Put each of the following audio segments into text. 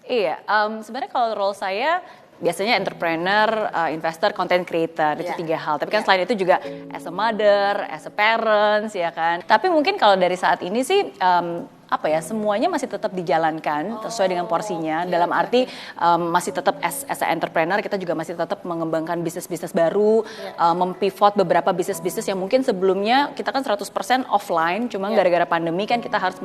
Iya, sebenarnya kalau role saya biasanya entrepreneur, investor, content creator, itu 3 hal. Tapi kan selain itu juga as a mother, as a parents, ya kan. Tapi mungkin kalau dari saat ini sih, semuanya masih tetap dijalankan sesuai dengan porsinya. Dalam arti masih tetap as a entrepreneur, kita juga masih tetap mengembangkan bisnis-bisnis baru, mempivot beberapa bisnis-bisnis yang mungkin sebelumnya kita kan 100% offline, cuma gara-gara pandemi kan kita harus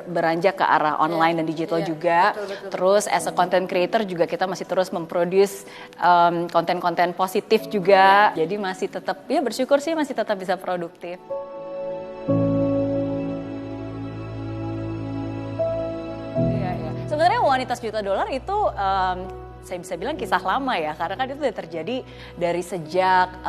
beranjak ke arah online dan digital juga. Betul. Terus as a content creator juga kita masih terus memproduce konten-konten positif juga. Jadi masih tetap, ya bersyukur sih masih tetap bisa produktif. Sebenarnya Wanita Sejuta Dolar itu saya bisa bilang kisah lama ya, karena kan itu udah terjadi dari sejak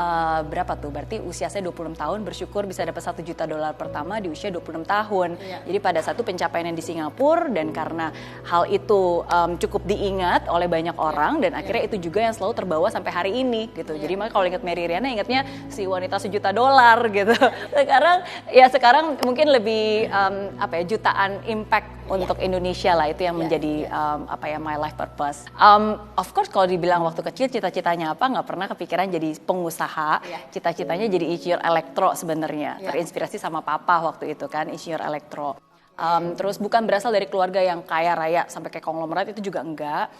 berarti usia saya 26 tahun, bersyukur bisa dapat $1 juta pertama di usia 26 tahun. Jadi pada satu pencapaian yang di Singapura, dan karena hal itu cukup diingat oleh banyak orang, dan akhirnya itu juga yang selalu terbawa sampai hari ini gitu. Jadi makanya kalau ingat Mary Riana ingatnya si Wanita $1 juta gitu. Sekarang mungkin lebih jutaan impact untuk Indonesia lah, itu yang menjadi my life purpose. Of course kalau dibilang waktu kecil cita-citanya apa, nggak pernah kepikiran jadi pengusaha. Cita-citanya jadi insinyur elektro sebenarnya. Terinspirasi sama papa waktu itu kan, insinyur elektro. Terus bukan berasal dari keluarga yang kaya raya sampai kayak konglomerat, itu juga enggak.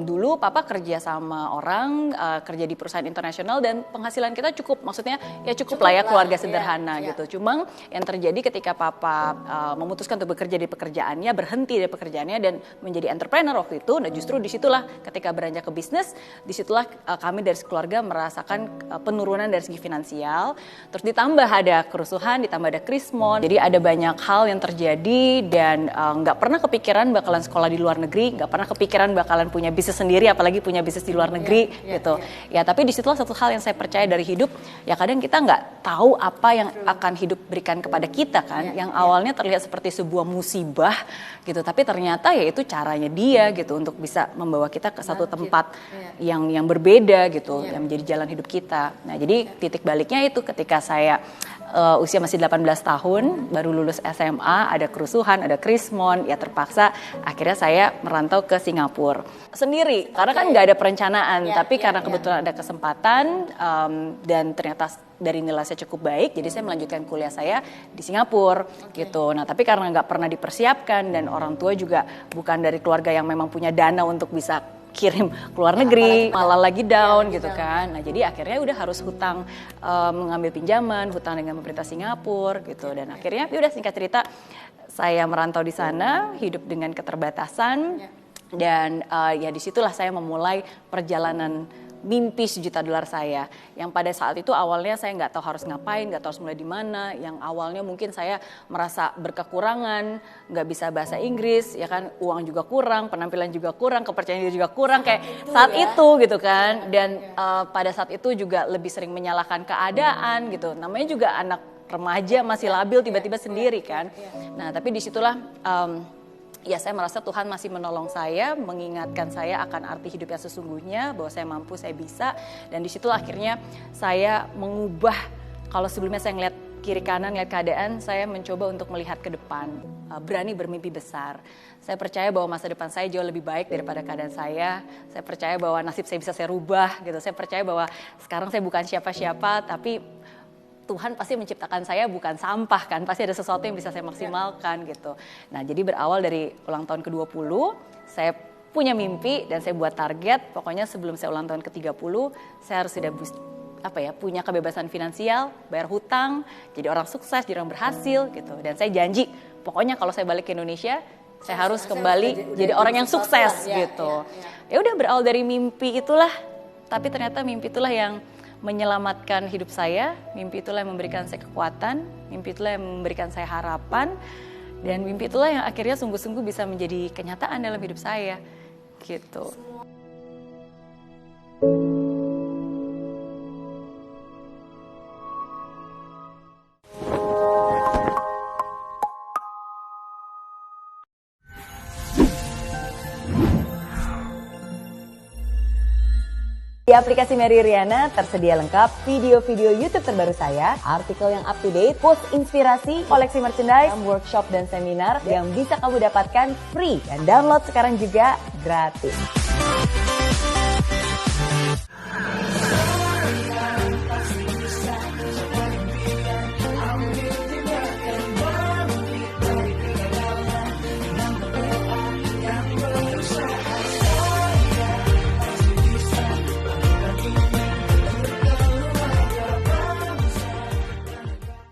Dulu papa kerja sama orang, kerja di perusahaan internasional, dan penghasilan kita cukup, maksudnya ya cukup lah ya, keluarga sederhana gitu. Cuma yang terjadi ketika papa memutuskan untuk bekerja di pekerjaannya, berhenti dari pekerjaannya dan menjadi entrepreneur waktu itu, nah justru disitulah ketika beranjak ke bisnis, disitulah kami dari keluarga merasakan penurunan dari segi finansial. Terus ditambah ada kerusuhan, ditambah ada krismon, jadi ada banyak hal yang terjadi. Dan nggak pernah kepikiran bakalan sekolah di luar negeri, nggak pernah kepikiran bakalan punya bisnis sendiri, apalagi punya bisnis di luar negeri gitu. Ya tapi disitulah satu hal yang saya percaya dari hidup, ya kadang kita nggak tahu apa yang akan hidup berikan kepada kita kan. Yang awalnya terlihat seperti sebuah musibah gitu, tapi ternyata ya itu caranya dia gitu untuk bisa membawa kita ke satu tempat yang berbeda gitu, yang menjadi jalan hidup kita. Nah jadi titik baliknya itu ketika saya usia masih 18 tahun, baru lulus SMA, ada kerusuhan, ada krismon, ya terpaksa akhirnya saya merantau ke Singapura sendiri, karena kan nggak ada perencanaan, tapi karena kebetulan ada kesempatan dan ternyata dari nilai saya cukup baik, jadi saya melanjutkan kuliah saya di Singapura gitu. Nah tapi karena nggak pernah dipersiapkan dan orang tua juga bukan dari keluarga yang memang punya dana untuk bisa kirim keluar negeri, malah lagi down gitu kan. Nah jadi akhirnya udah harus hutang, mengambil pinjaman, hutang dengan pemerintah Singapura gitu. Dan akhirnya udah singkat cerita saya merantau di sana, hidup dengan keterbatasan, dan ya disitulah saya memulai perjalanan mimpi $1 juta saya, yang pada saat itu awalnya saya nggak tahu harus ngapain, nggak tahu harus mulai di mana. Yang awalnya mungkin saya merasa berkekurangan, nggak bisa bahasa Inggris, ya kan, uang juga kurang, penampilan juga kurang, kepercayaan diri juga kurang kayak saat itu gitu kan. Dan pada saat itu juga lebih sering menyalahkan keadaan gitu. Namanya juga anak remaja masih labil, tiba-tiba sendiri kan. Nah tapi disitulah ya saya merasa Tuhan masih menolong saya, mengingatkan saya akan arti hidup yang sesungguhnya, bahwa saya mampu, saya bisa. Dan disitulah akhirnya saya mengubah, kalau sebelumnya saya ngeliat kiri kanan, ngeliat keadaan, saya mencoba untuk melihat ke depan, berani bermimpi besar. Saya percaya bahwa masa depan saya jauh lebih baik daripada keadaan saya percaya bahwa nasib saya bisa saya rubah gitu. Saya percaya bahwa sekarang saya bukan siapa-siapa, tapi Tuhan pasti menciptakan saya bukan sampah kan, pasti ada sesuatu yang bisa saya maksimalkan gitu. Nah jadi berawal dari ulang tahun ke-20, saya punya mimpi dan saya buat target, pokoknya sebelum saya ulang tahun ke-30, saya harus sudah punya kebebasan finansial, bayar hutang, jadi orang sukses, jadi orang berhasil gitu. Dan saya janji, pokoknya kalau saya balik ke Indonesia, saya harus kembali jadi orang yang sukses gitu. Ya udah berawal dari mimpi itulah, tapi ternyata mimpi itulah yang menyelamatkan hidup saya, mimpi itulah yang memberikan saya kekuatan, mimpi itulah yang memberikan saya harapan, dan mimpi itulah yang akhirnya sungguh-sungguh bisa menjadi kenyataan dalam hidup saya, gitu. Di aplikasi Mary Riana tersedia lengkap video-video YouTube terbaru saya, artikel yang up to date, post inspirasi, koleksi merchandise, workshop dan seminar yang bisa kamu dapatkan free dan download sekarang juga gratis.